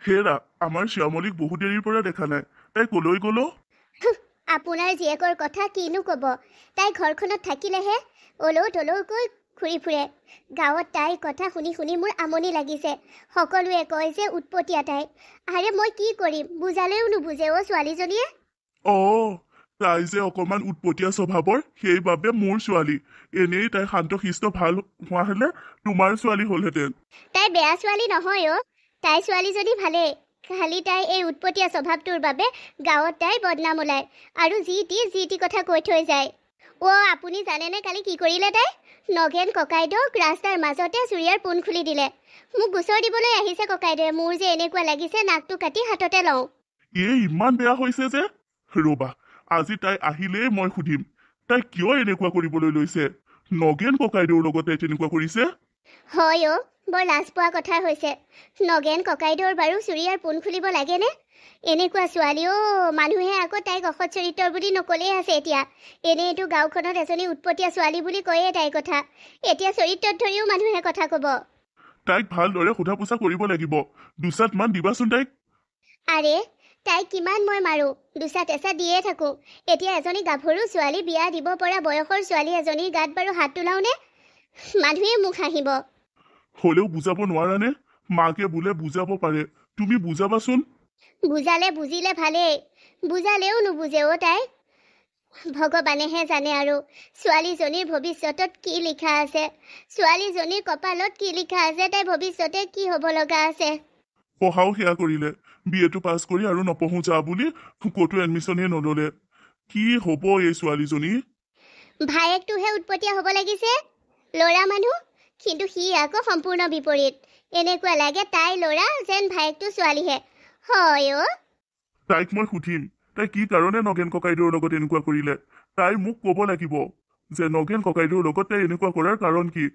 হেৰা আমাৰ শ্যামলীক বহু দেৰিৰ পৰা দেখা নাই। তাই কলৈ গ'ল? আপোনাৰ জীয়েকৰ কথা কিনো ক'ব। তাই ঘৰখনত থাকিলেহে অলৌ তলৌকৈ ঘূৰি ফুৰে। গাঁৱত তাইৰ কথা শুনি শুনি মোৰ আমনি লাগিছে। সকলোৱে কয় যে উৎপতীয়া তাই। আৰে মই কি কৰিম, বুজালেও নুবুজে অ' ছোৱালীজনীয়ে। তাই যে অকমান উৎপতীয়া স্বভাৱৰ, সেইবাবে মোৰ ছোৱালী। এনেই তাই শান্তশিষ্ট ভাল হোৱা হলে তোমাৰ ছোৱালী হলহেঁতেন। তাই বেয়া ছোৱালী নহয় অ'। তাই ছোৱালীজনী ভালেই, খালি তাই এই উৎপতীয়া স্বভাৱটোৰ বাবে গাঁৱত তাইৰ বদনাম ওলায় আৰু যি টি কথা কৈ থৈ যায়। আপুনি জানেনে কালি কি কৰিলে তাই? নগেন ককাইদেউক ৰাস্তাৰ মাজতে চুৰিয়াৰ পোন খুলি দিলে। মোক গোচৰ দিবলৈ আহিছে ককাইদেৱে। মোৰ যে এনেকুৱা লাগিছে নাকটো কাটি হাততে লওঁ। ইমান বেয়া হৈছে যে। ৰবা, আজি তাই আহিলেই মই সুধিম তাই কিয় এনেকুৱা কৰিবলৈ লৈছে। নগেন ককাইদেউৰ লগত তাই তেনেকুৱা কৰিছে? হয় অ', বৰ লাজ পোৱা কথা হৈছে। নগেন ককাইদেউৰ বাৰু চুৰিয়াৰ পোন খুলিব লাগেনে? এনেকুৱা ছোৱালীও মানুহে আকৌ তাইক অসৎ চৰিত্ৰৰ বুলি নকলেই আছে এতিয়া। এনেইতো গাঁওখনত এজনী উৎপতীয়া ছোৱালী বুলি কয়ে তাইৰ কথা। এতিয়া চৰিত্ৰত ধৰিও মানুহে কথা কব। তাইক ভালদৰে সোধা পোছা কৰিব লাগিব। দুচাত মান দিবাচোন তাইক। আৰে তাইক কিমান মই মাৰো, দুচাত এচাত দিয়ে থাকো। এতিয়া এজনী গাভৰু ছোৱালী, বিয়া দিব পৰা বয়সৰ ছোৱালী এজনীৰ গাত বাৰু হাত তোলাওনে? মানুহে মোক হাঁহিব। হলেও বুজাব নোৱাৰানে? মাকে বোলে বুজাব পাৰে, তুমি বুজাবাচোন। বুজালে বুজিলে ভালেই, বুজালেও নুবুজে অ' তাই। ভগৱানেহে জানে আৰু ছোৱালীজনীৰ ভৱিষ্যতত কি লিখা আছে। ছোৱালীজনীৰ কপালত কি লিখা আছে, তাই ভৱিষ্যতে কি হ'ব লগা আছে। পঢ়াও সেয়া কৰিলে, BA পাছ কৰি আৰু নপঢ়ো যা বুলি ক'তো এডমিশ্যনে নললে। কি হ'ব এই ছোৱালীজনী? ভায়েকটোহে উৎপতীয়া হ'ব লাগিছে, ল'ৰা মানুহ। কিন্তু সি আকৌ সম্পূৰ্ণ বিপৰীত। এনেকুৱা লাগে তাই ল'ৰা যেন ভায়েকটো ছোৱালীহে। হয় অ'। তাইক মই সুধিম তাই কি কাৰণে নগেন ককাইদেউৰ লগত এনেকুৱা কৰিলে। তাই মোক ক'ব লাগিব যে নগেন ককাইদেউৰ লগত তাই এনেকুৱা কৰাৰ কাৰণ কি,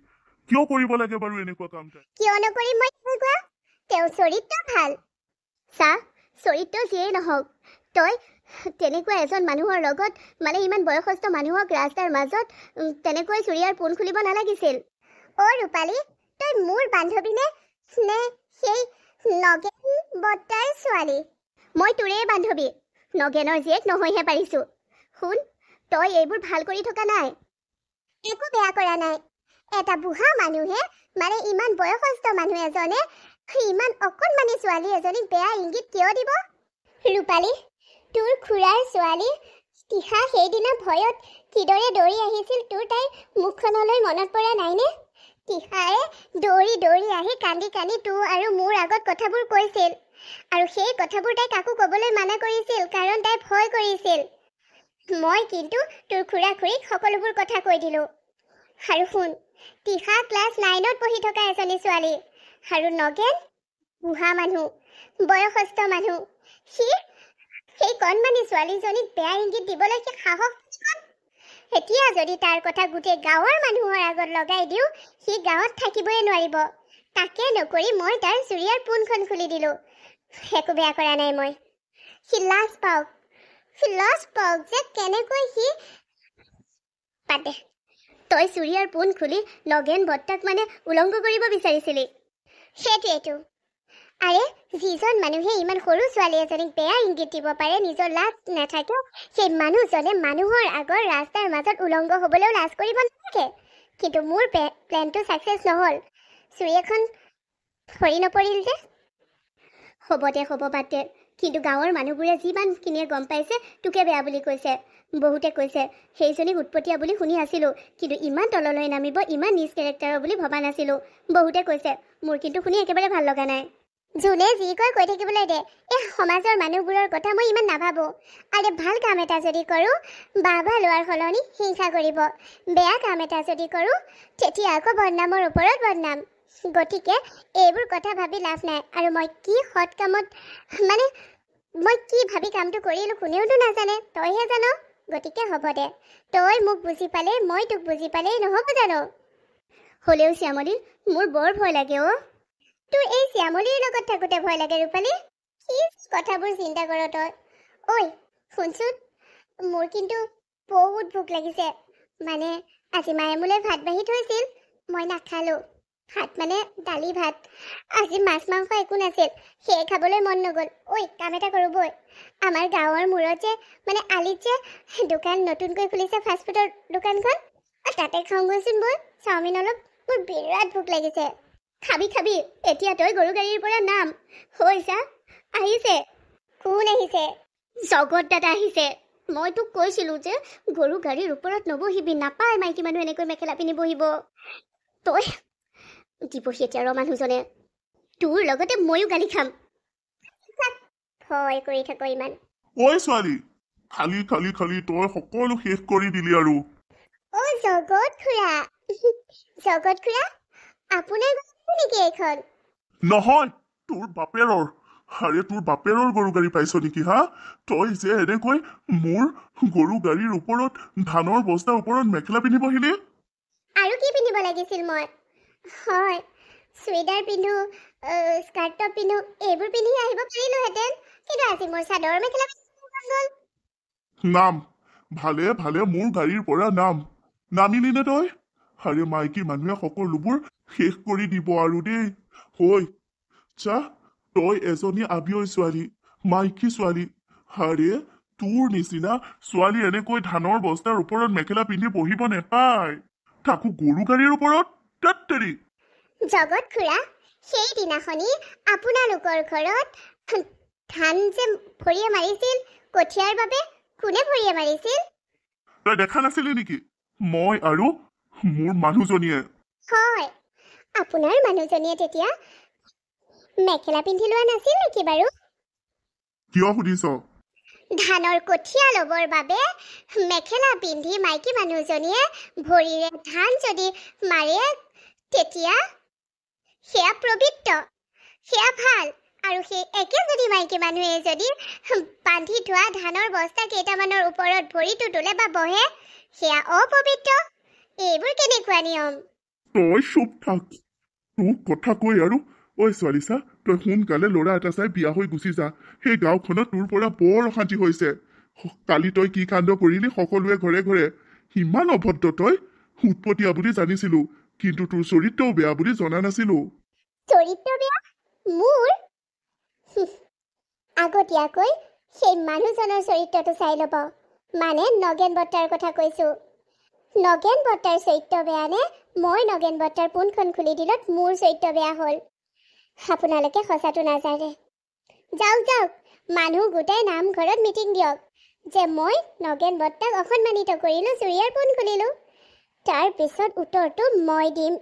কিয় কৰিব লাগে বাৰু এনেকুৱা কাম তাই। কিয় নকৰিম মই এনেকুৱা? তেওঁ চৰিত্ৰ ভাল। চা, চৰিত্ৰ যিয়েই নহওক, তই তেনেকুৱা এজন মানুহৰ লগত, মানে ইমান বয়সস্থ মানুহক ৰাস্তাৰ মাজত তেনেকৈ চুৰিয়াৰ পোন খুলিব নালাগিছিল। অ' ৰূপালী, তই মোৰ বান্ধৱীনে নে সেই নগেন বৰ্তাৰ ছোৱালী? মই তোৰেই বান্ধৱী, নগেনৰ জীয়েক নহয়হে পাৰিছো। শুন, তই এইবোৰ ভাল কৰি থকা নাই। একো বেয়া কৰা নাই। এটা বুঢ়া মানুহে, মানে ইমান বয়সস্থ মানুহ এজনে ইমান অকণমানি ছোৱালী এজনীক বেয়া ইংগিত কিয় দিব? ৰূপালী, তোৰ খুৰাৰ ছোৱালী তিহা সেইদিনা ভয়ত কিদৰে দৌৰি আহিছিল তোৰ তাইৰ মুখখনলৈ মনত পৰা নাইনে? তিহাই দৌৰি দৌৰি আহি কান্দি কান্দি তোৰ আৰু মোৰ আগত কথাবোৰ কৈছিল। আৰু সেই কথাবোৰ তাই কাকো ক'বলৈ মানা কৰিছিল, কাৰণ তাই ভয় কৰিছিল। মই কিন্তু তোৰ খুৰা খুৰীক সকলোবোৰ কথা কৈ দিলো। আৰু শুন, তিহা ক্লাছ 9ত পঢ়ি থকা এজনী ছোৱালী। আৰু নগেন বুঢ়া মানুহ, বয়সস্থ মানুহ। সি সেই কণমানি ছোৱালীজনীক বেয়া ইংগিত দিবলৈ কি সাহস? এতিয়া যদি তাৰ কথা গোটেই গাঁৱৰ মানুহৰ আগত লগাই দিওঁ, সি গাঁৱত থাকিবই নোৱাৰিব। তাকে নকৰি মই তাৰ চুৰিয়াৰ পোনখন খুলি দিলো। একো বেয়া কৰা নাই মই। সি লাজ পাওক যে কেনেকৈ সি পাতে। তই চুৰিয়াৰ পোন খুলি নগেন বৰ্তাক মানে উলংঘ কৰিব বিচাৰিছিলি। সেইটোৱেইটো। আৰে যিজন মানুহে ইমান সৰু ছোৱালী এজনীক বেয়া ইংগিত দিব পাৰে, নিজৰ লাজ নাথাকে, সেই মানুহজনে মানুহৰ আগৰ ৰাস্তাৰ মাজত উলংঘ হ'বলৈও লাজ কৰিব নালাগে। কিন্তু মোৰ প্লেনটো ছাকচেছ নহ'ল। চুৰি এখন সৰি নপৰিল যে। হ'ব দে, হ'ব বাদ দে। কিন্তু গাঁৱৰ মানুহবোৰে যিমানখিনিয়ে গম পাইছে তোকে বেয়া বুলি কৈছে। বহুতে কৈছে সেইজনীক উৎপতীয়া বুলি শুনি আছিলো, কিন্তু ইমান তললৈ নামিব, ইমান নিজ কেৰেক্টাৰৰ বুলি ভবা নাছিলো। বহুতে কৈছে, মোৰ কিন্তু শুনি একেবাৰে ভাল লগা নাই। যোনে যি কয় কৈ থাকিবলৈ দে। এই সমাজৰ মানুহবোৰৰ কথা মই ইমান নাভাবো। আৰে ভাল কাম এটা যদি কৰোঁ, বাবা লোৱাৰ সলনি হিংসা কৰিব। বেয়া কাম এটা যদি কৰোঁ, তেতিয়া আকৌ বদনামৰ ওপৰত বদনাম। গতিকে এইবোৰ কথা ভাবি লাভ নাই। আৰু মই কি সৎ কামত, মানে মই কি ভাবি কামটো কৰিলোঁ কোনেওতো নাজানে, তইহে জান। গতিকে হ'ব দে, তই মোক বুজি পালে মই তোক বুজি পালেই নহ'ব জানো? হ'লেও শ্যামলী, মোৰ বৰ ভয় লাগে অ'। তোৰ এই শ্যামলীৰ লগত থাকোঁতে ভয় লাগে ৰূপালী? কি কথাবোৰ চিন্তা কৰ তই? ঐ শুনচোন, মোৰ কিন্তু বহুত ভোক লাগিছে। মানে আজি মায়ে মোলৈ ভাত বাঢ়ি থৈছিল, মই নাখালোঁ। ভাত মানে দালি ভাত আজি মাছ মাংস একো নাছিল সেয়ে খাবলৈ মন নগ'ল ঐ কাম এটা কৰোঁ বৈ আমাৰ গাঁৱৰ মূৰত যে মানে আলিত যে দোকান নতুনকৈ খুলিছে ফাষ্টফুডৰ দোকানখন তাতে খাওঁগৈচোন বৈ চাওমিন অলপ মোৰ বিৰাট ভোক লাগিছে খাবি খাবি এতিয়া তই গৰু গাড়ীৰ পৰা নাম হৈছা আহিছে কোন আহিছে জগত দাদা আহিছে মই তোক কৈছিলোঁ যে গৰু গাড়ীৰ ওপৰত নবহিবি নাপায় মাইকী মানুহ এনেকৈ মেখেলা পিন্ধি বহিব তই দিবহি এতিয়া ৰ মানুহজনে তোৰ লগতে ময়ো গালি খাম ভয় কৰি থাক ইমান ঐ ছোৱালী খালি খালি খালি তই সকলো শেষ কৰি দিলি আৰু অ জগত খুৰা জগত খুৰা আপোনাৰ ঘৰ নেকি এইখন নহয় তোৰ বাপেৰৰ আৰে তোৰ বাপেৰৰ গৰু গাড়ী পাইছ নেকি হা তই যে এনেকৈ মোৰ গৰু গাড়ীৰ ওপৰত ধানৰ বস্তাৰ ওপৰত মেখেলা পিন্ধি বহিলি আৰু কি পিন্ধিব লাগিছিল মই হয় চুইদাৰ পিন্ধো স্কাৰ্ট টপ পিন্ধো এইবোৰ পিন্ধি আহিব পাৰিলোহেঁতেন কিন্তু আজি মোৰ চাদৰ মেখেলা পিন্ধি গ'ল নাম ভালে ভালে মোৰ গাড়ীৰ পৰা নামিলি নে তই আৰে মাইকী মানুহে সকলোবোৰ শেষ কৰি দিব আৰু দেই হৈ চা তই এজনী আবিয়ৈ ছোৱালী মাইকী ছোৱালী আৰে তোৰ নিচিনা ছোৱালী এনেকৈ ধানৰ বস্তাৰ ওপৰত মেখেলা পিন্ধি বহিব নেপায় তাকো গৰু গাড়ীৰ ওপৰত তেৰি জগত খুৰা সেইদিনাখনি আপোনালোকৰ ঘৰত ধান যে ভৰিয়ে মাৰিছিল কঠীয়াৰ বাবে কোনে ভৰিয়ে মাৰিছিল তই দেখা নাছিলি নেকি মই আৰু মোৰ মানুহজনীয়ে হয় আপোনাৰ মানুহজনীয়ে তেতিয়া মেখেলা পিন্ধি লোৱা নাছিল নেকি বাৰু কিয় সুধিছ ধানৰ কঠীয়া ল'বৰ বাবে মেখেলা পিন্ধি মাইকী মানুহজনীয়ে ভৰিৰে ধান যদি মাৰে তেতিয়া সেয়া পবিত্ৰ সেয়া ভাল আৰু সেই একে যদি মাইকী মানুহে যদি বান্ধি থোৱা ধানৰ বস্তা কেইটামানৰ ওপৰত ভৰিটো তোলে বা বহে সেয়া অপবিত্ৰ এইবোৰ কেনেকুৱা নিয়ম তই চুপ থাক তোক কথা কৈ আৰু ঐ ছোৱালী চা তই সোনকালে ল'ৰা এটা চাই বিয়া হৈ গুচি যা সেই গাঁওখনত তোৰ পৰা বৰ অশান্তি হৈছে কালি তই কি কাণ্ড কৰিলি সকলোৱে ঘৰে ঘৰে ইমান অভদ্ৰ তই উৎপতীয়া বুলি জানিছিলো কিন্তু তোৰ চৰিত্ৰও বেয়া বুলি জনা নাছিলো চৰিত্ৰ বেয়া মোৰ আগতীয়াকৈ সেই মানুহজনৰ চৰিত্ৰটো চাই ল'ব মানে নগেন বৰ্তাৰ কথা কৈছো নগেন বৰ্তাৰ চৰিত্ৰ বেয়া নে মই নগেন বৰ্তাৰ পোনখন খুলি দিলত মোৰ চৰিত্ৰ বেয়া হ'ল আপোনালোকে সঁচাটো নাজানে যাওক মানুহ গোটাই নামঘৰত মিটিং দিয়ক যে মই নগেন বৰ্তাক অসন্মানিত কৰিলোঁ চুৰিয়াৰ পোন খুলিলোঁ তাৰ পিছত উত্তৰটো মই দিম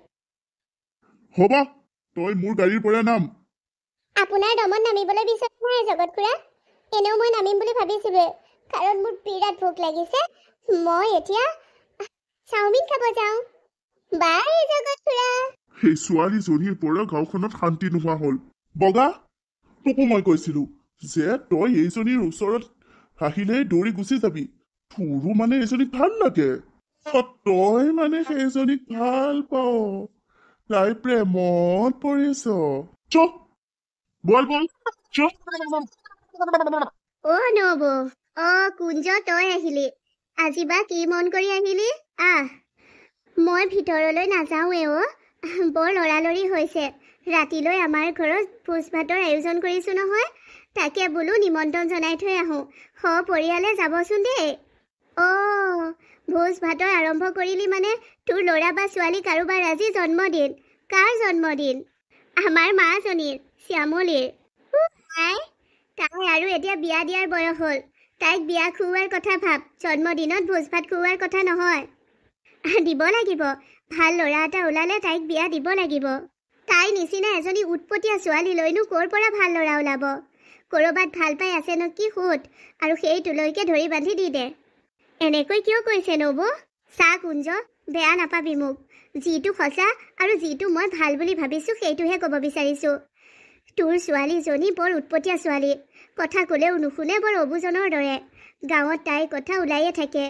হ'ব তই মোৰ গাড়ীৰ পৰা নাম আপোনাৰ দমত নামিবলৈ বিচৰা নাই জগত খুৰা এনেও মই নামিম বুলি ভাবিছিলোৱে কাৰণ মোৰ বিৰাট ভোক লাগিছে মই এতিয়া চাওমিন খাব যাওঁ বাই জগত খুৰা সেই ছোৱালীজনীৰ পৰা গাঁওখনত শান্তি নোহোৱা হ'ল বগা তোকো মই কৈছিলো যে তই এইজনীৰ ওচৰত আহিলে দৌৰি গুচি যাবি তোৰো মানে এইজনীক ভাল লাগে তই মানে সেইজনীক ভাল পাৱ তাই প্ৰেমত পৰিছ বল অ নব কুঞ্জ তই আহিলি আজি বা কি মন কৰি আহিলি মই ভিতৰলৈ নাযাওঁৱে বৰ লৰালৰি হৈছে ৰাতিলৈ আমাৰ ঘৰত ভোজ ভাতৰ আয়োজন কৰিছো নহয় তাকে বোলো নিমন্ত্ৰণ জনাই থৈ আহোঁ সপৰিয়ালে যাবচোন দেই ভোজ ভাতৰ আৰম্ভ কৰিলি মানে তোৰ ল'ৰা বা ছোৱালী কাৰোবাৰ আজি জন্মদিন কাৰ জন্মদিন আমাৰ মাজনীৰ শ্যামলীৰ তাই আৰু এতিয়া বিয়া দিয়াৰ বয়স হ'ল তাইক বিয়া খুওৱাৰ কথা ভাব জন্মদিনত ভোজ ভাত খুওৱাৰ কথা নহয় দিব লাগিব ভাল ল'ৰা এটা ওলালে তাইক বিয়া দিব লাগিব তাই নিচিনা এজনী উৎপতীয়া ছোৱালী লৈনো ক'ৰ পৰা ভাল ল'ৰা ওলাব ক'ৰবাত ভাল পাই আছে ন কি সোধ আৰু সেইটোলৈকে ধৰি বান্ধি দি দে এনেকৈ কিয় কৈছে নব চা কুঞ্জ বেয়া নাপাবি মোক যিটো সঁচা আৰু যিটো মই ভাল বুলি ভাবিছোঁ সেইটোহে ক'ব বিচাৰিছোঁ তোৰ ছোৱালীজনী বৰ উৎপতীয়া ছোৱালী কথা ক'লেও নুশুনে বৰ অবুজনৰ দৰে গাঁৱত তাইৰ কথা ওলায়ে থাকে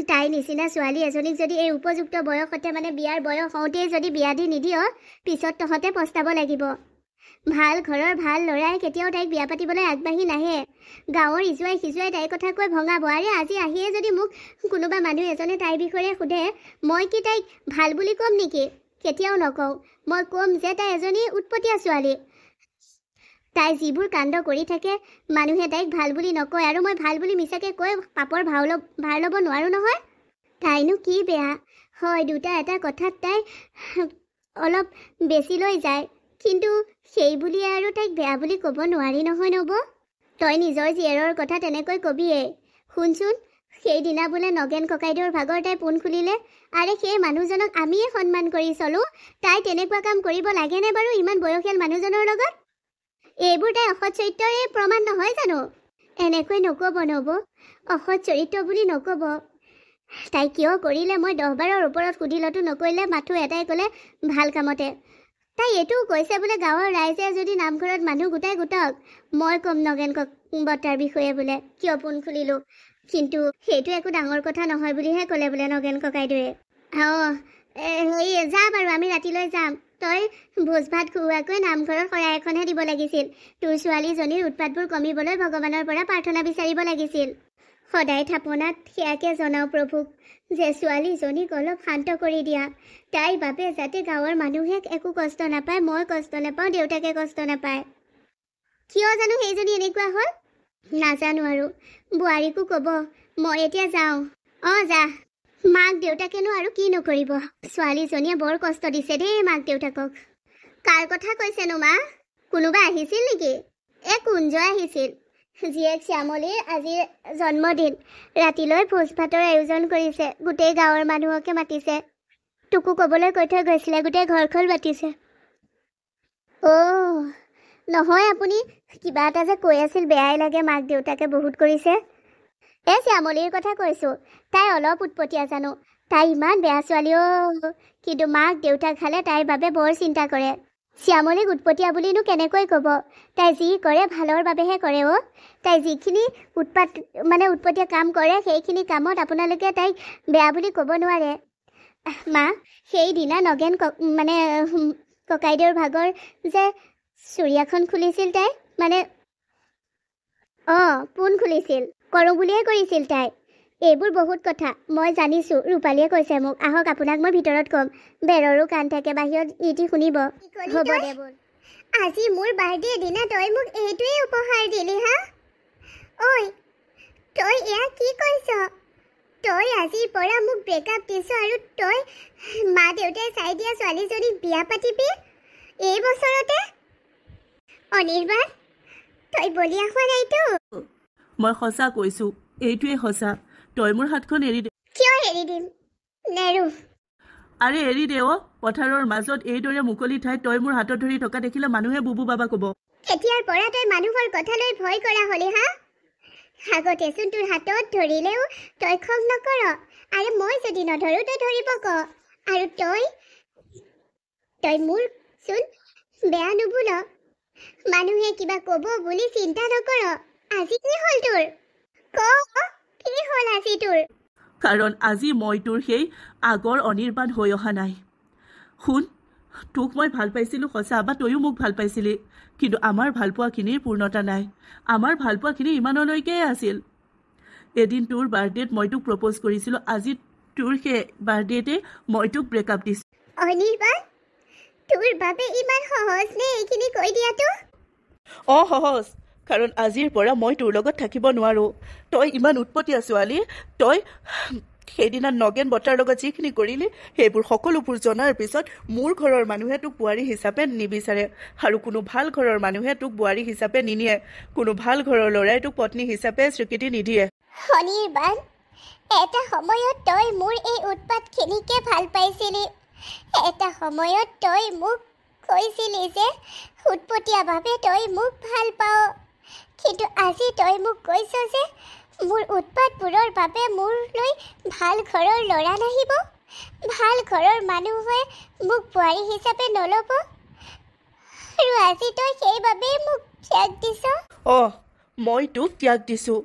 তাই নিচিনা ছোৱালী এজনীক যদি এই উপযুক্ত বয়সতে মানে বিয়াৰ বয়স হওঁতেই যদি বিয়া দি নিদিয় পিছত তহঁতে পস্তাব লাগিব ভাল ঘৰৰ ভাল ল'ৰাই কেতিয়াও তাইক বিয়া পাতিবলৈ আগবাঢ়ি নাহে গাঁৱৰ ইজুৱাই সিজুৱাই তাইৰ কথা কৈ ভঙাব আৰে আজি আহিয়ে যদি মোক কোনোবা মানুহ এজনে তাইৰ বিষয়ে সোধে মই কি তাইক ভাল বুলি ক'ম নেকি কেতিয়াও নকওঁ। মই ক'ম যে তাই এজনী উৎপতীয়া ছোৱালী। তাই যিবোৰ কাণ্ড কৰি থাকে মানুহে তাইক ভাল বুলি নকয়, আৰু মই ভাল বুলি মিছাকৈ কৈ পাপৰ ভাৰ ল'ব নোৱাৰোঁ নহয়। তাইনো কি বেয়া হয়, দুটা এটা কথাত তাই অলপ বেছি লৈ যায়, কিন্তু সেই বুলি আৰু তাইক বেয়া বুলি ক'ব নোৱাৰি নহয় নব। তই নিজৰ জীয়েৰৰ কথা তেনেকৈ কবিয়েই। শুনচোন, সেইদিনা বোলে নগেন ককাইদেউৰ ভাগৰ তাই পোন খুলিলে। আৰে সেই মানুহজনক আমিয়ে সন্মান কৰি চলোঁ, তাই তেনেকুৱা কাম কৰিব লাগেনে বাৰু ইমান বয়সীয়াল মানুহজনৰ লগত? এইবোৰ তাই অসৎ চৰিত্ৰৰে প্ৰমাণ নহয় জানো? এনেকৈ নক'ব নব, অসৎ চৰিত্ৰ বুলি নক'ব। তাই কিয় কৰিলে মই 10 বাৰৰ ওপৰত সুধিলতো নকৰিলে, মাথো এটাই ক'লে ভাল কামতে। তাই এইটোও কৈছে বোলে গাঁৱৰ ৰাইজে যদি নামঘৰত মানুহ গোটাওক, মই ক'ম নগেন বৰ্তাৰ বিষয়ে বোলে কিয় পোন খুলিলোঁ। কিন্তু সেইটো একো ডাঙৰ কথা নহয় বুলিহে ক'লে বোলে নগেন ককাইদেউৱে। হেৰি যা বাৰু, আমি ৰাতিলৈ যাম। তই ভোজ ভাত খুওৱাকৈ নামঘৰৰ শৰাই এখনহে দিব লাগিছিল। তোৰ ছোৱালীজনীৰ উৎপাতবোৰ কমিবলৈ ভগৱানৰ পৰা প্ৰাৰ্থনা বিচাৰিব লাগিছিল। সদায় থাপনাত সেয়াকে জনাওঁ প্ৰভুক যে ছোৱালীজনীক অলপ শান্ত কৰি দিয়া। তাইৰ বাবে যাতে গাঁৱৰ মানুহে একো কষ্ট নাপায়, মই কষ্ট নাপাওঁ, দেউতাকে কষ্ট নাপায়। কিয় জানো সেইজনী এনেকুৱা হ'ল নাজানো, আৰু বোৱাৰীকো ক'ব। মই এতিয়া যাওঁ। যা। মাক দেউতাকেনো আৰু কি নকৰিব, ছোৱালীজনীয়ে বৰ কষ্ট দিছে দেই মাক দেউতাকক। কাৰ কথা কৈছেনো মা? কোনোবা আহিছিল নেকি? কুঞ্জ আহিছিল। জীয়েক শ্যামলীৰ আজিৰ জন্মদিন। ৰাতিলৈ ভোজ ভাতৰ আয়োজন কৰিছে, গোটেই গাঁৱৰ মানুহকে মাতিছে। তোকো ক'বলৈ কৈ থৈ গৈছিলে, গোটেই ঘৰখন মাতিছে। নহয়, আপুনি কিবা এটা যে কৈ আছিল, বেয়াই লাগে। মাক দেউতাকে বহুত কৰিছে। শ্যামলীৰ কথা কৈছোঁ। তাই অলপ উৎপতীয়া জানো, তাই ইমান বেয়া ছোৱালীও, কিন্তু মাক দেউতাক খালে তাইৰ বাবে বৰ চিন্তা কৰে। শ্যামলীক উৎপতীয়া বুলিনো কেনেকৈ ক'ব? তাই যি কৰে ভালৰ বাবেহে কৰে। তাই যিখিনি উৎপতীয়া কাম কৰে, সেইখিনি কামত আপোনালোকে তাইক বেয়া বুলি ক'ব নোৱাৰে। মা, সেইদিনা নগেন ককাইদেউৰ ভাগৰ যে চুৰিয়াখন খুলিছিল তাই, পোন খুলিছিল, কৰোঁ বুলিয়ে কৰিছিল তাই। এইবোৰ বহুত কথা মই জানিছোঁ, ৰূপালীয়ে কৈছে মোক। আহক আপোনাক মই ভিতৰত ক'ম। বেৰৰো কাণ থাকে, বাহিৰত ইতি শুনিব। হ'ব দে বল। আজি মোৰ বাৰ্থডে দিনা তই মোক এইটোৱে উপহাৰ দিলি হা? ঐ, তই এয়া কি কৈছ? তই আজিৰ পৰা মোক ব্ৰেকআপ দিছ, আৰু তই মা দেউতাই চাই দিয়া ছোৱালীজনীক বিয়া পাতিবি এই বছৰতে? অনিৰ্বাণ, তই বলিয়া হোৱা নাইতো? মই সঁচা কৈছোঁ, এইটোৱে সঁচা। তই মোৰ হাতখন এৰি দে। কিয় এৰি দিম? নেৰো। আৰে এৰি দে। পথাৰৰ মাজত এইদৰে মুকলি ঠাইত তই মোৰ হাতত ধৰি থকা দেখিলে মানুহে বুবু বাবা ক'ব। কেতিয়াৰ পৰা তই মানুহৰ কথালৈ ভয় কৰা হলি হা? আগতেচোন তোৰ হাতত ধৰিলেও তই খং নকৰ, আৰু মই যদি নধৰো তই ধৰিব ক। আৰু তই মোৰ চোন বেয়া নুবুল, মানুহে কিবা ক'ব বুলি চিন্তা নকৰ। আজি কি হ'ল তোৰ? কি হ'ল আজি তোৰ? কাৰণ আজি মই তোৰ সেই আগৰ অনিৰ্বাণ হৈ অহা নাই। শুন, তোক মই ভাল পাইছিলোঁ সঁচা, বা তইও মোক ভাল পাইছিলি, কিন্তু আমাৰ ভালপোৱাখিনিৰ পূৰ্ণতা নাই। আমাৰ ভালপোৱাখিনি ইমানলৈকে আছিল। এদিন তোৰ বাৰ্থডেত মই তোক প্ৰপ'জ কৰিছিলোঁ, আজি তোৰ সেই বাৰ্থডেতে মই তোক ব্ৰেকআপ দিছোঁ। অনিৰ্বাণ, তোৰ বাবে ইমান সহজ নে এইখিনি কৈ দিয়াটো? সহজ, কাৰণ আজিৰ পৰা মই তোৰ লগত থাকিব নোৱাৰোঁ। তই ইমান উৎপতীয়া ছোৱালী। তই সেইদিনা নগেন বৰ্তাৰ লগত যিখিনি কৰিলি, সেইবোৰ সকলোবোৰ জনাৰ পিছত মোৰ ঘৰৰ মানুহে তোক বোৱাৰী হিচাপে নিবিচাৰে, আৰু কোনো ভাল ঘৰৰ মানুহে তোক বোৱাৰী হিচাপে নিনিয়ে। কোনো ভাল ঘৰৰ ল'ৰাই তোক পত্নী হিচাপে স্বীকৃতি নিদিয়ে। অনিৰ্বাণ, এটা সময়ত তই মোৰ এই উৎপাতখিনিকে ভাল পাইছিলি। এটা সময়ত তই মোক কৈছিলি যে উৎপতীয়াভাৱে তই মোক ভাল পাৱ, কিন্তু আজি তই মোক কৈছ যে মোৰ উৎপাতবোৰৰ বাবে মোৰলৈ ভাল ঘৰৰ ল'ৰা নাহিব, ভাল ঘৰৰ মানুহে মোক বোৱাৰী হিচাপে নল'ব, আৰু আজি তই সেইবাবেই মোক ত্যাগ দিছ। মই তোক ত্যাগ দিছোঁ,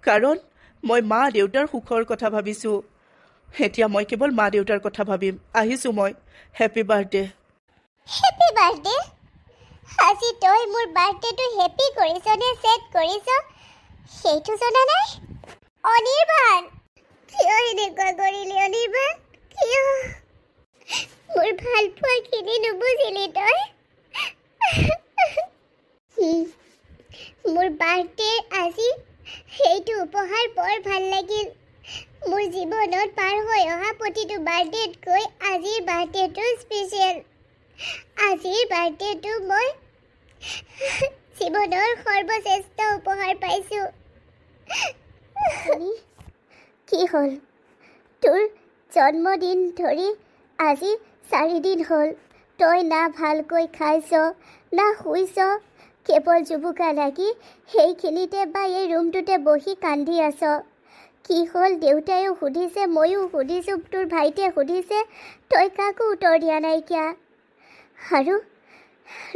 কাৰণ মই মা দেউতাৰ সুখৰ কথা ভাবিছোঁ। এতিয়া মই কেৱল মা দেউতাৰ কথা ভাবিম। আহিছোঁ মই। Happy birthday. Happy birthday? আজি তই মোৰ বাৰ্থডেটো হেপী কৰিছ নে ছেড কৰিছ সেইটো জনা নাই? অনিৰ্বাণ, কিয় এনেকুৱা কৰিলি অনিৰ্বাণ? কিয়? মোৰ ভাল পোৱাখিনি নুবুজিলি তই মোৰ বাৰ্থডে আজি সেইটো উপহাৰ বৰ ভাল লাগিল মোৰ জীৱনত পাৰ হৈ অহা প্ৰতিটো বাৰ্থডেতকৈ আজিৰ বাৰ্থডেটো স্পেচিয়েল আজিৰ বাৰ্থডেটো মই জীৱনৰ সৰ্বশ্ৰেষ্ঠ উপহাৰ পাইছোঁ কি হ'ল তোৰ জন্মদিন ধৰি আজি 4 দিন হ'ল তই না ভালকৈ খাইছ না শুইছ কেৱল জুবুকা লাগি সেইখিনিতে বা এই ৰুমটোতে বহি কান্দি আছ কি হ'ল দেউতায়ো সুধিছে ময়ো সুধিছোঁ তোৰ ভাইটিয়ে সুধিছে তই কাকো উত্তৰ দিয়া নাইকিয়া আৰু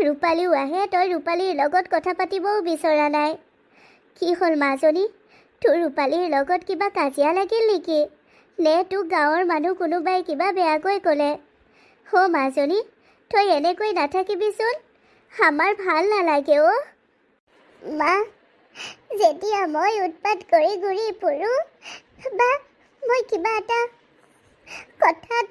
ৰূপালীও আহে তই ৰূপালীৰ লগত কথা পাতিবও বিচৰা নাই কি হ'ল মাজনী তোৰ ৰূপালীৰ লগত কিবা কাজিয়া লাগিল নেকি নে তোক গাঁৱৰ মানুহ কোনোবাই কিবা বেয়াকৈ ক'লে মাজনী তই এনেকৈ নাথাকিবিচোন আমাৰ ভাল নালাগে মা যেতিয়া মই উৎপাত কৰি ঘূৰি ফুৰোঁ বা মই কিবা এটা কথাত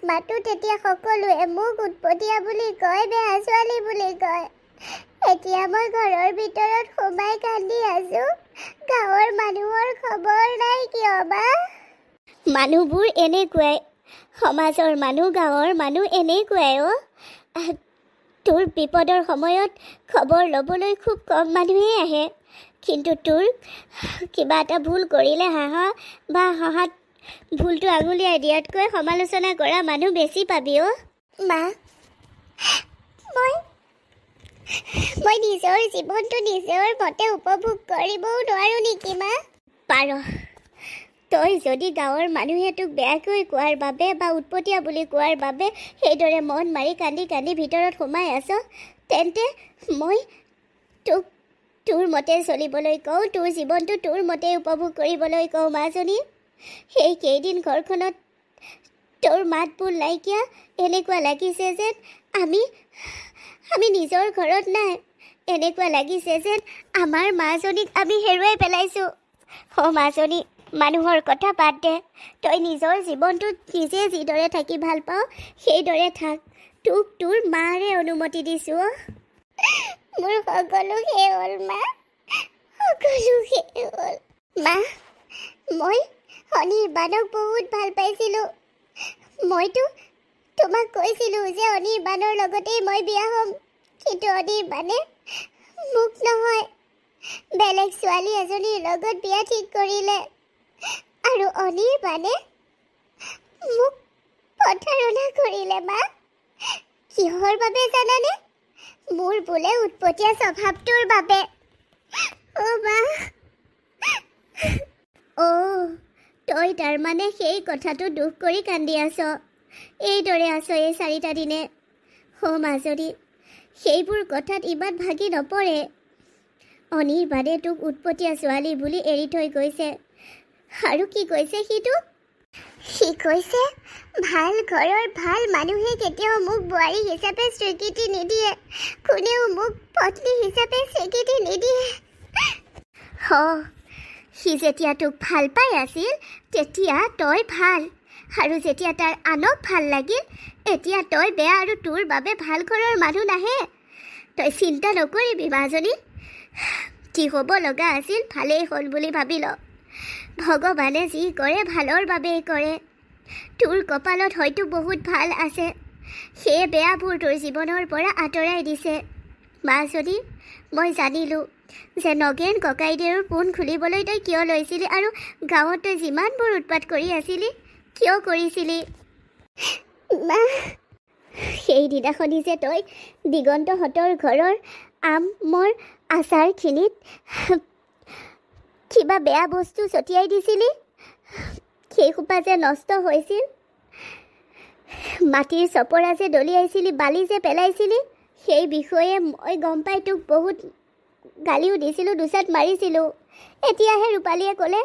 মাতো তেতিয়া সকলোৱে মোক উৎপতীয়া বুলি কয় বেয়া ছোৱালী বুলি কয় এতিয়া মই ঘৰৰ ভিতৰত সোমাই কান্দি আছোঁ গাঁৱৰ মানুহৰ খবৰ নাই কিয় বা মানুহবোৰ এনেকুৱাই সমাজৰ মানুহ গাঁৱৰ মানুহ এনেকুৱাই তোৰ বিপদৰ সময়ত খবৰ ল'বলৈ খুব কম মানুহেই আহে কিন্তু তোৰ কিবা এটা ভুল কৰিলে হাঁহা বা হাঁহাত ভুলটো আঙুলিয়াই দিয়াতকৈ সমালোচনা কৰা মানুহ বেছি পাবি মা মই নিজৰ জীৱনটো নিজৰ মতে উপভোগ কৰিবও নোৱাৰোঁ নেকি মা পাৰ তই যদি গাঁৱৰ মানুহে তোক বেয়াকৈ কোৱাৰ বাবে বা উৎপতীয়া বুলি কোৱাৰ বাবে সেইদৰে মন মাৰি কান্দি কান্দি ভিতৰত সোমাই আছ তেন্তে মই তোক তোৰ মতে চলিবলৈ কওঁ তোৰ জীৱনটো তোৰ মতে উপভোগ কৰিবলৈ কওঁ মাজনী সেই কেইদিন ঘৰখনত তোৰ মাত বোল নাইকিয়া এনেকুৱা লাগিছে যেন আমি নিজৰ ঘৰত নাই এনেকুৱা লাগিছে যেন আমাৰ মাজনীক আমি হেৰুৱাই পেলাইছোঁ মাজনী মানুহৰ কথা বাদ দে তই নিজৰ জীৱনটোত নিজে যিদৰে থাকি ভাল পাওঁ সেইদৰে থাক তোক তোৰ মাৰে অনুমতি দিছোঁ মোৰ সকলো শেষ হ'ল মা সকলো শেষ হ'ল মা মই অনিৰ্বাণক বহুত ভাল পাইছিলোঁ মইতো তোমাক কৈছিলোঁ যে অনিৰ্বাণৰ লগতেই মই বিয়া হ'ম কিন্তু অনিৰ্বাণে মোক নহয় বেলেগ ছোৱালী এজনীৰ লগত বিয়া ঠিক কৰিলে আৰু অনিৰ্বাণে মোক প্ৰতাৰণা কৰিলে মা কিহৰ বাবে জানানে মোৰ বোলে উৎপতীয়া স্বভাৱটোৰ বাবে মা তই তাৰমানে সেই কথাটো দুখ কৰি কান্দি আছ এইদৰে আছ এই 4টা দিনে মাজনী সেইবোৰ কথাত ইমান ভাগি নপৰে অনিৰ্বাণে তোক উৎপতীয়া ছোৱালী বুলি এৰি থৈ গৈছে আৰু কি কৈছে সি কৈছে ভাল ঘৰৰ ভাল মানুহে কেতিয়াও মোক বোৱাৰী হিচাপে স্বীকৃতি নিদিয়ে কোনেও মোক পত্নী হিচাপে স্বীকৃতি নিদিয়ে সি যেতিয়া তোক ভাল পাই আছিল তেতিয়া তই ভাল আৰু যেতিয়া তাৰ আনক ভাল লাগিল এতিয়া তই বেয়া আৰু তোৰ বাবে ভাল ঘৰৰ মানুহ নাহে তই চিন্তা নকৰিবি মাজনী কি হ'ব লগা আছিল ভালেই হ'ল বুলি ভাবি ল ভগৱানে যি কৰে ভালৰ বাবেই কৰে তোৰ কপালত হয়তো বহুত ভাল আছে সেই বেয়াবোৰ তোৰ জীৱনৰ পৰা আঁতৰাই দিছে মাজনী মই জানিলোঁ যে নগেন ককাইদেউৰ পোন খুলিবলৈ তই কিয় লৈছিলি আৰু গাঁৱত তই যিমানবোৰ উৎপাত কৰি আছিলি কিয় কৰিছিলি মা সেইদিনাখনি যে তই দিগন্তহঁতৰ ঘৰৰ আমৰ আচাৰখিনিত কিবা বেয়া বস্তু ছটিয়াই দিছিলি সেইসোপা যে নষ্ট হৈছিল মাটিৰ চপৰা যে দলিয়াইছিলি বালি যে পেলাইছিলি সেই বিষয়ে মই গম পাই তোক বহুত গালিও দিছিলোঁ দুচাত মাৰিছিলোঁ এতিয়াহে ৰূপালীয়ে ক'লে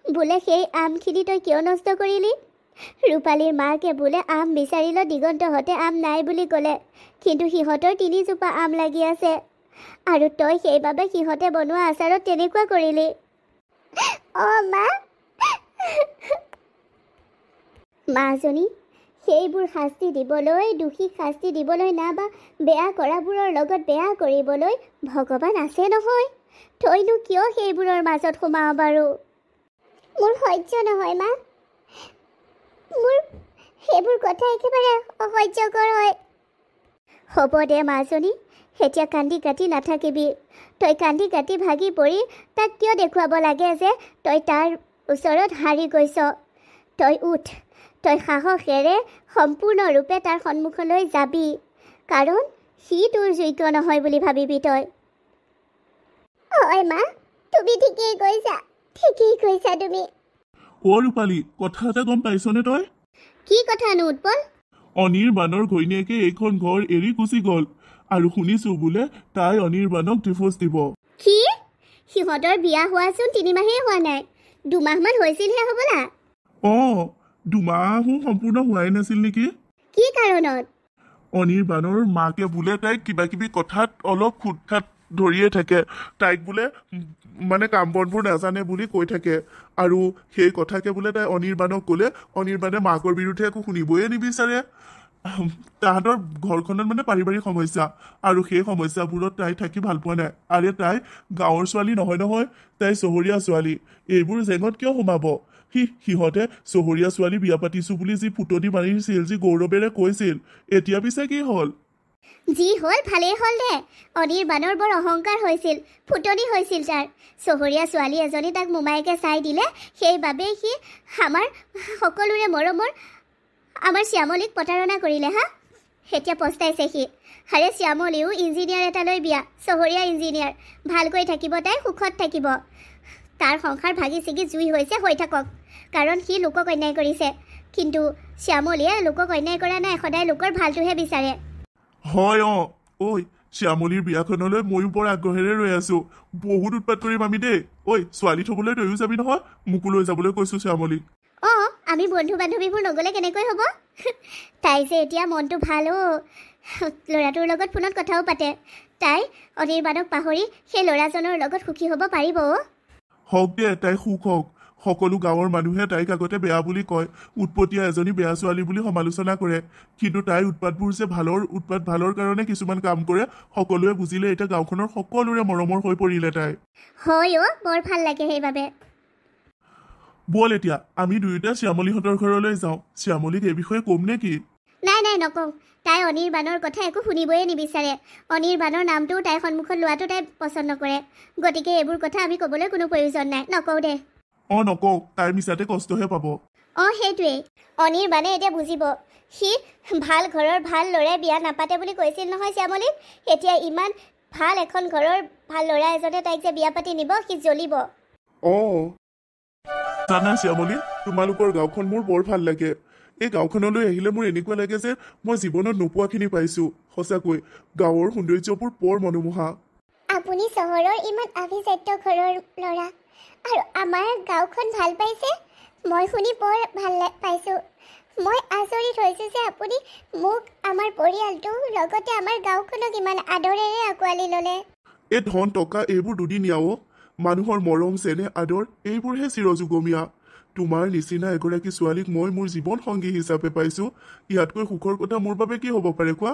বোলে সেই আমখিনি তই কিয় নষ্ট কৰিলি ৰূপালীৰ মাকে বোলে আম বিচাৰিল দিগন্তহঁতে আম নাই বুলি ক'লে কিন্তু সিহঁতৰ 3 জোপা আম লাগি আছে আৰু তই সেইবাবে সিহঁতে বনোৱা আচাৰত তেনেকুৱা কৰিলি মা মাজনী সেইবোৰ শাস্তি দিবলৈ, দোষীক শাস্তি দিবলৈ না বা বেয়া কৰাবোৰৰ লগত বেয়া কৰিবলৈ ভগৱান আছে নহয়। তইনো কিয় সেইবোৰৰ মাজত সোমাৱ বাৰু? মোৰ সহ্য নহয় মা, মোৰ সেইবোৰ কথা একেবাৰে অসহ্যকৰ হয়। হ'ব দে মাজনী, এতিয়া কান্দি কাটি নাথাকিবি। তই কান্দি কাটি ভাগি পৰি তাক কিয় দেখুৱাব লাগে যে তই তাৰ ওচৰত হাৰি গৈছ? তই উঠ, তই সাহসেৰে সম্পূৰ্ণৰূপে তাৰ সন্মুখলৈ যাবি, কাৰণ সি তোৰ যোগ্য নহয় বুলি ভাবিবি তই। হয় মা, তুমি ঠিকেই কৈছা তুমি। অ ৰূপালী, কথা এটা গম পাইছনে তই? কি কথানো উৎপল? অনিৰ্বাণৰ ঘৈণীয়েকে এইখন ঘৰ এৰি গুচি গ'ল, আৰু শুনিছো বোলে তাই অনিৰ্বাণক ডিভোৰ্চ দিব। কি? সিহঁতৰ বিয়া হোৱাচোন 3 মাহেই হোৱা নাই, 2 মাহমান হৈছিলহে হ'বলা। অ, 2 মাহো সম্পূৰ্ণ হোৱাই নাছিল নেকি? কি কাৰণত? অনিৰ্বাণৰ মাকে বোলে তাইক কিবা কিবি কথাত অলপ খুটখাট ধৰিয়ে থাকে। তাইক বোলে মানে কাম বনবোৰ নাজানে বুলি কৈ থাকে, আৰু সেই কথাকে বোলে তাই অনিৰ্বাণক ক'লে অনিৰ্বাণে মাকৰ বিৰুদ্ধে একো শুনিবই নিবিচাৰে। তাহাঁতৰ ঘৰখনত মানে পাৰিবাৰিক সমস্যা, আৰু সেই সমস্যাবোৰত তাই থাকি ভাল পোৱা নাই। আৰে তাই গাঁৱৰ ছোৱালী নহয়, তাই চহৰীয়া ছোৱালী। এইবোৰ জেঙত কিয় সোমাব? সিহঁতে চহৰীয়া ছোৱালী বিয়া পাতিছো বুলি যি ফুটনি মাৰিছিল, যি গৌৰৱেৰে কৈছিল, এতিয়া পিছে কি হ'ল? যি হ'ল ভালেই হ'ল দে। অনিৰ্বাণৰ বৰ অহংকাৰ হৈছিল, ফুটনি হৈছিল তাৰ। চহৰীয়া ছোৱালী এজনী তাক মোমায়েকে চাই দিলে, সেইবাবেই সি আমাৰ সকলোৰে মৰমৰ আমাৰ শ্যামলীক প্ৰতাৰণা কৰিলে। এতিয়া পস্তাইছে সি। হাৰে শ্যামলীও ইঞ্জিনিয়াৰ এটালৈ বিয়া, চহৰীয়া ইঞ্জিনিয়াৰ। ভালকৈ থাকিব, তাই সুখত থাকিব। তাৰ সংসাৰ ভাগি ছিগি জুই হৈছে, হৈ থাকক, কাৰণ সি লোকক অন্যায় কৰিছে। কিন্তু শ্যামলীয়ে লোকক অন্যায় কৰা নাই, সদায় লোকৰ ভালটোহে বিচাৰে। হয় ঐ শ্যামলীৰ বিয়াখনলৈ ময়ো বৰ আগ্ৰহেৰে ৰৈ আছো। বহুত উৎপাত কৰিম আমি দেই। ঐ, ছোৱালী থবলৈ তয়ো যাবি নহয়? মোকো লৈ যাবলৈ কৈছো শ্যামলীক। আমি বন্ধু বান্ধৱীবোৰ নগ'লে কেনেকৈ হ'ব? তাই যে এতিয়া মনটো ভাল ল'ৰাটোৰ লগত ফোনত কথাও পাতে। তাই অনিৰ্বাণক পাহৰি সেই ল'ৰাজনৰ লগত সুখী হ'ব পাৰিব। হওক দে, তাই সুখ হওক। সকলো গাঁৱৰ মানুহে তাইক আগতে বেয়া বুলি কয়, উৎপতীয়া এজনী বেয়া ছোৱালী বুলি সমালোচনা কৰে। কিন্তু তাইৰ উৎপাতবোৰ যে ভালৰ কাৰণে কিছুমান কাম কৰে, সকলোৱে বুজিলে এতিয়া গাঁওখনৰ সকলোৰে মৰমৰ হৈ পৰিলে তাই। হয় বৰ ভাল লাগে সেইবাবে। ব'ল এতিয়া আমি দুয়োটা শ্যামলীহঁতৰ ঘৰলৈ যাওঁ। শ্যামলীক এই বিষয়ে ক'ম নে কি? নাই নকওঁ। তাই অনিৰ্বাণৰ কথা একো শুনিবই নিবিচাৰে। অনিৰ্বাণৰ নামটোও তাইৰ সন্মুখত লোৱাটো তাই পচন্দ নকৰে। গতিকে এইবোৰ কথা আমি ক'বলৈ কোনো প্ৰয়োজন নাই, নকওঁ দে। নকওঁ, তাইৰ মিছাতে কষ্টহে পাব। সেইটোৱেই। অনিৰ্বাণে এতিয়া বুজিব। সি ভাল ঘৰৰ ভাল ল'ৰাই বিয়া নাপাতে বুলি কৈছিল নহয় শ্যামলীক। এতিয়া ইমান ভাল এখন ঘৰৰ ভাল ল'ৰা এজনে তাইক যে বিয়া পাতি নিব, সি জ্বলিব। জানা শ্যামলী, তোমালোকৰ গাঁওখন মোৰ বৰ ভাল লাগে। এই গাঁওখনলৈ আহিলে মোৰ এনেকুৱা লাগে যে মই জীৱনত নোপোৱাখিনি পাইছো। সঁচাকৈ গাঁৱৰ সৌন্দৰ্যবোৰ বৰ মনোমোহা। আপুনি চহৰৰ ইমান আভিজাত্য ঘৰৰ ল'ৰা, আৰু আমাৰ গাঁওখন ভাল পাইছে, মই শুনি বৰ ভাল পাইছোঁ। মই আচৰিত হৈছোঁ যে আপুনি মোক, আমাৰ পৰিয়ালটো, লগতে আমাৰ গাঁওখনক ইমান আদৰেৰে আঁকোৱালি ল'লে। এই ধন টকা এইবোৰ দুদিনীয়া। মানুহৰ মৰম, চেনেহ, আদৰ এইবোৰহে চিৰযুগমীয়া। তোমাৰ নিচিনা এগৰাকী ছোৱালীক মই মোৰ জীৱন সংগী হিচাপে পাইছোঁ। ইয়াতকৈ সুখৰ কথা মোৰ বাবে কি হ'ব পাৰে কোৱা?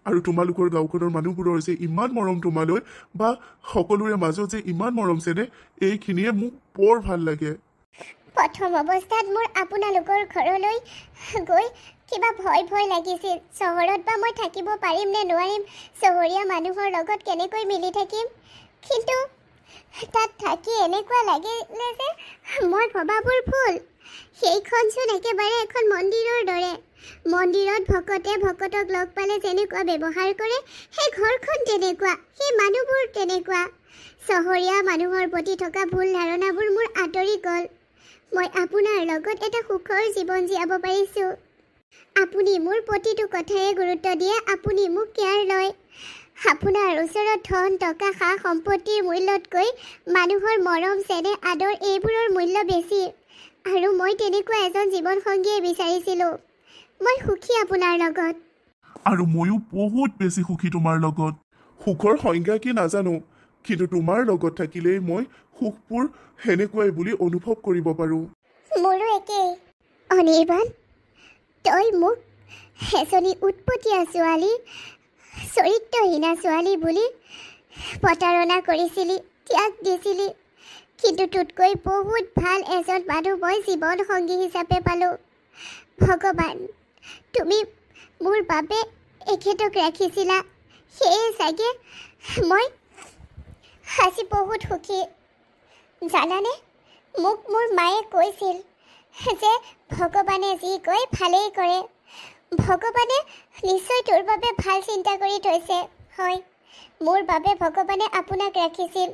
আৰু তোমালোকৰ গাঁওখনৰ মানুহবোৰৰ যে ইমান মৰম তোমালৈ, বা সকলোৰে মাজত যে ইমান মৰম চেনেহ, এইখিনিয়ে মোক বৰ ভাল লাগে। প্ৰথম অৱস্থাত মোৰ আপোনালোকৰ ঘৰলৈ গৈ কিবা ভয় লাগিছিল। চহৰত বা মই থাকিব পাৰিম নে নোৱাৰিম, চহৰীয়া মানুহৰ লগত কেনেকৈ মিলি থাকিম। কিন্তু তাত থাকি এনেকুৱা লাগিলে যে মই ভবাবোৰ ভুল। সেইখনচোন একেবাৰে এখন মন্দিৰৰ দৰে। মন্দিৰত ভকতে ভকতক লগ পালে যেনেকুৱা ব্যৱহাৰ কৰে, সেই ঘৰখন তেনেকুৱা, সেই মানুহবোৰ তেনেকুৱা। চহৰীয়া মানুহৰ প্ৰতি থকা ভুল ধাৰণাবোৰ মোৰ আঁতৰি গ'ল। মই আপোনাৰ লগত এটা সুখৰ জীৱন জীয়াব পাৰিছোঁ। আপুনি মোৰ প্ৰতিটো কথাই গুৰুত্ব দিয়ে, আপুনি মোক কেয়াৰ লয়। আপোনাৰ ওচৰত ধন টকা সা সম্পত্তিৰ মূল্যতকৈ মানুহৰ মৰম চেনেহ আদৰ এইবোৰৰ মূল্য বেছি। আৰু মই তেনেকুৱা এজন জীৱন সংগীয়ে বিচাৰিছিলোঁ। মই সুখী আপোনাৰ লগত। আৰু ময়ো বহুত বেছি সুখী তোমাৰ লগত। সুখৰ সংজ্ঞা কি নাজানো, কিন্তু তোমাৰ লগত থাকিলেই মই সুখবোৰ সেনেকুৱাই বুলি অনুভৱ কৰিব পাৰোঁ। মোৰো একেই। অনিৰ্বাণ, তই মোক এজনী উৎপতীয়া ছোৱালী, চৰিত্ৰহীনা ছোৱালী বুলি প্ৰতাৰণা কৰিছিলি, ত্যাগ দিছিলি। কিন্তু তোতকৈ বহুত ভাল এজন মানুহ মই জীৱন সংগী হিচাপে পালোঁ। ভগৱান, তুমি মোৰ বাবে এখেতক ৰাখিছিলা, সেয়ে চাগে মই আজি বহুত সুখী। জানানে, মোক মোৰ মায়ে কৈছিল যে ভগৱানে যি কয় ভালেই কৰে। ভগৱানে নিশ্চয় তোৰ বাবে ভাল চিন্তা কৰি থৈছে। হয়, মোৰ বাবে ভগৱানে আপোনাক ৰাখিছিল।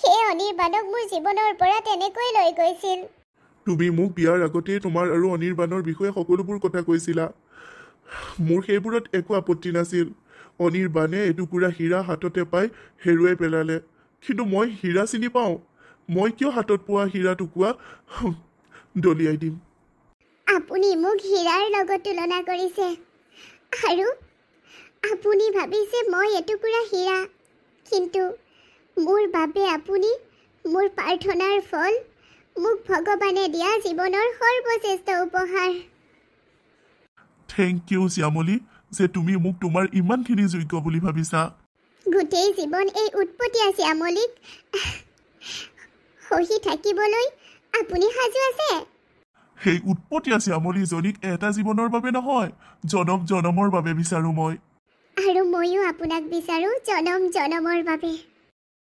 সেই অনিৰ্বাণক মোৰ জীৱনৰ পৰা তেনেকৈ লৈ গৈছিল। তুমি মোক বিয়াৰ আগতেই তোমাৰ আৰু অনিৰ্বাণৰ বিষয়ে সকলোবোৰ কথা কৈছিলা। মোৰ সেইবোৰত একো আপত্তি নাছিল। অনিৰ্বাণে এটুকুৰা হীৰা হাততে পাই হেৰুৱাই পেলালে, কিন্তু মই হীৰা চিনি পাওঁ। মই কিয় হাতত পোৱা হীৰা টুকুৰা দলিয়াই দিম? আপুনি মোক হীৰাৰ লগত তুলনা কৰিছে আৰু আপুনি ভাবিছে মই এটুকুৰা হীৰা। কিন্তু মোৰ বাবে আপুনি মোৰ প্ৰাৰ্থনাৰ ফল, মোক ভগৱানে দিয়া জীৱনৰ সৰ্বশ্ৰেষ্ঠ উপহাৰ। থেংক ইউ শ্যামলী, যে তুমি মোক তোমাৰ ইমানখিনি যোগ্য বুলি ভাবিছা। গোটেই জীৱন এই উৎপতীয়া শ্যামলীক সহি থাকিবলৈ আপুনি সাজু আছে? সেই উৎপতীয়া শ্যামলীজনীক এটা জীৱনৰ বাবে নহয়, জনম জনমৰ বাবে বিচাৰোঁ মই। আৰু ময়ো আপোনাক বিচাৰোঁ জনম জনমৰ বাবে।